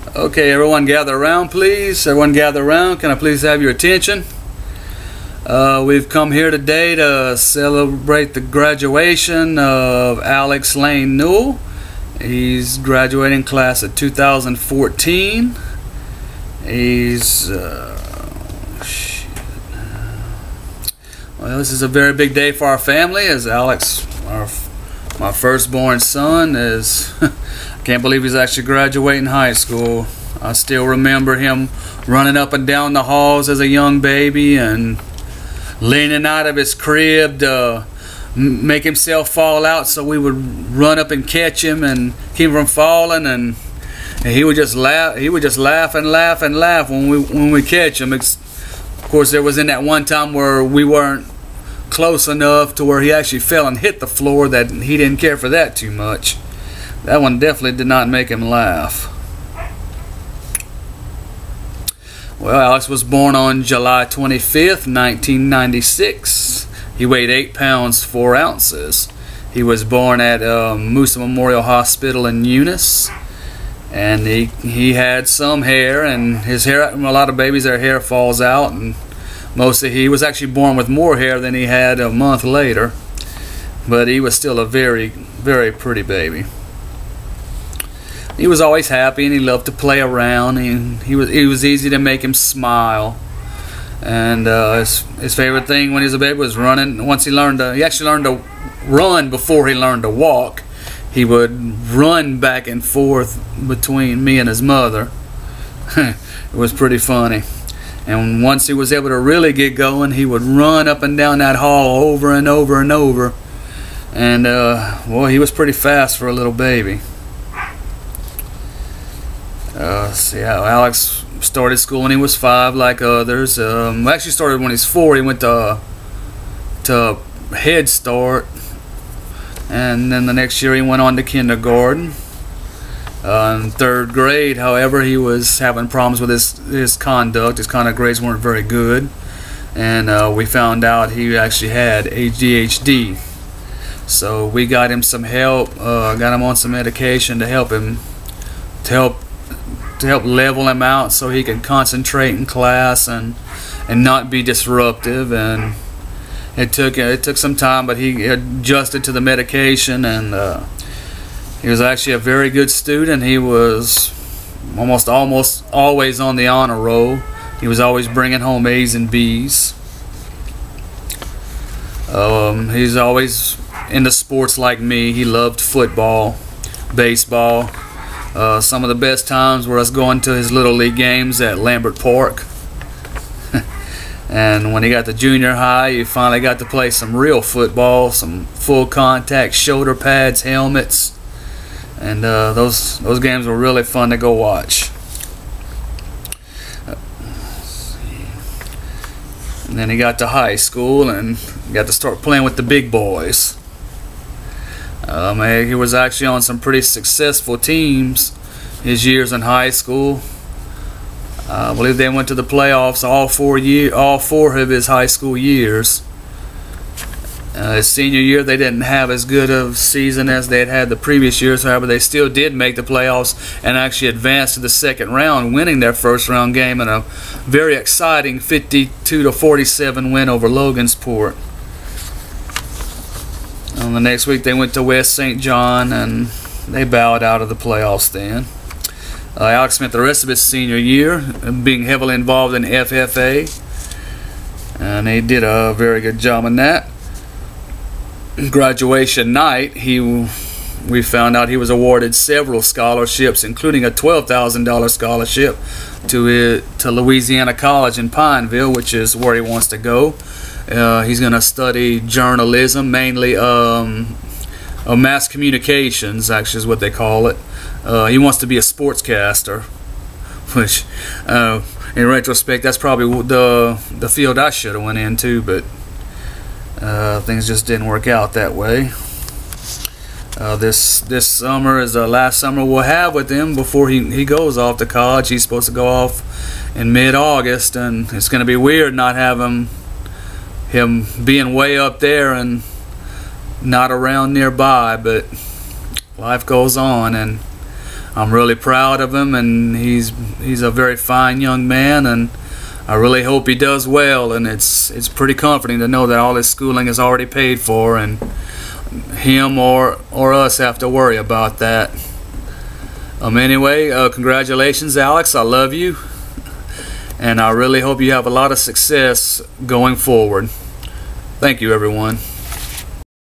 Okay, everyone gather around, please. Everyone gather around. Can I please have your attention? We've come here today to celebrate the graduation of Alex Lane Newell. He's graduating class of 2014. He's well, this is a very big day for our family, as Alex, my firstborn son, is I can't believe he's actually graduating high school. I still remember him running up and down the halls as a young baby and leaning out of his crib to make himself fall out so we would run up and catch him and keep him from falling, and he would just laugh. He would just laugh and laugh and laugh when we catch him. Of course, there was in that one time where we weren't close enough to where he actually fell and hit the floor, that he didn't care for that too much. That one definitely did not make him laugh. Well, Alex was born on July 25th, 1996. He weighed 8 pounds 4 ounces. He was born at Musa Memorial Hospital in Eunice, and he had some hair, and his hair, a lot of babies, their hair falls out, and he was actually born with more hair than he had a month later, but he was still a very, very pretty baby. He was always happy, and he loved to play around. He was easy to make him smile. And his favorite thing when he was a baby was running. He actually learned to run before he learned to walk. He would run back and forth between me and his mother. It was pretty funny. And once he was able to really get going, he would run up and down that hall over and over and over. And well, he was pretty fast for a little baby. See how Alex started school when he was 5, like others. Actually started when he was 4. He went to Head Start, and then the next year he went on to kindergarten. In 3rd grade, however, he was having problems with his conduct. His conduct grades weren't very good, and we found out he actually had ADHD. So we got him some help, got him on some medication to help level him out so he could concentrate in class and not be disruptive. And it took some time, but he adjusted to the medication, and he was actually a very good student. He was almost always on the honor roll. He was always bringing home A's and B's. He's always into sports like me. He loved football, baseball. Some of the best times were us going to his Little League games at Lambert Park. And when he got to junior high, he finally got to play some real football, some full contact shoulder pads, helmets. And those games were really fun to go watch. And then he got to high school and got to start playing with the big boys. He was actually on some pretty successful teams his years in high school. I believe they went to the playoffs all 4 of his high school years. His senior year, they didn't have as good of a season as they had the previous years. However, they still did make the playoffs and actually advanced to the 2nd round, winning their 1st round game in a very exciting 52-47 win over Logansport. And the next week they went to West St. John, and they bowed out of the playoffs then. Alex spent the rest of his senior year being heavily involved in FFA, and he did a very good job in that. Graduation night, we found out he was awarded several scholarships, including a $12,000 scholarship to Louisiana College in Pineville, which is where he wants to go. He's going to study journalism, mainly mass communications, actually is what they call it. He wants to be a sportscaster, which in retrospect that's probably the field I should have went into, but things just didn't work out that way. This summer is the last summer we'll have with him before he goes off to college. He's supposed to go off in mid-August, and it's going to be weird not having him being way up there and not around nearby, but life goes on, and I'm really proud of him, and he's a very fine young man, and I really hope he does well. And it's pretty comforting to know that all his schooling is already paid for, and him or us have to worry about that. Anyway, congratulations, Alex. I love you, and I really hope you have a lot of success going forward. Thank you, everyone.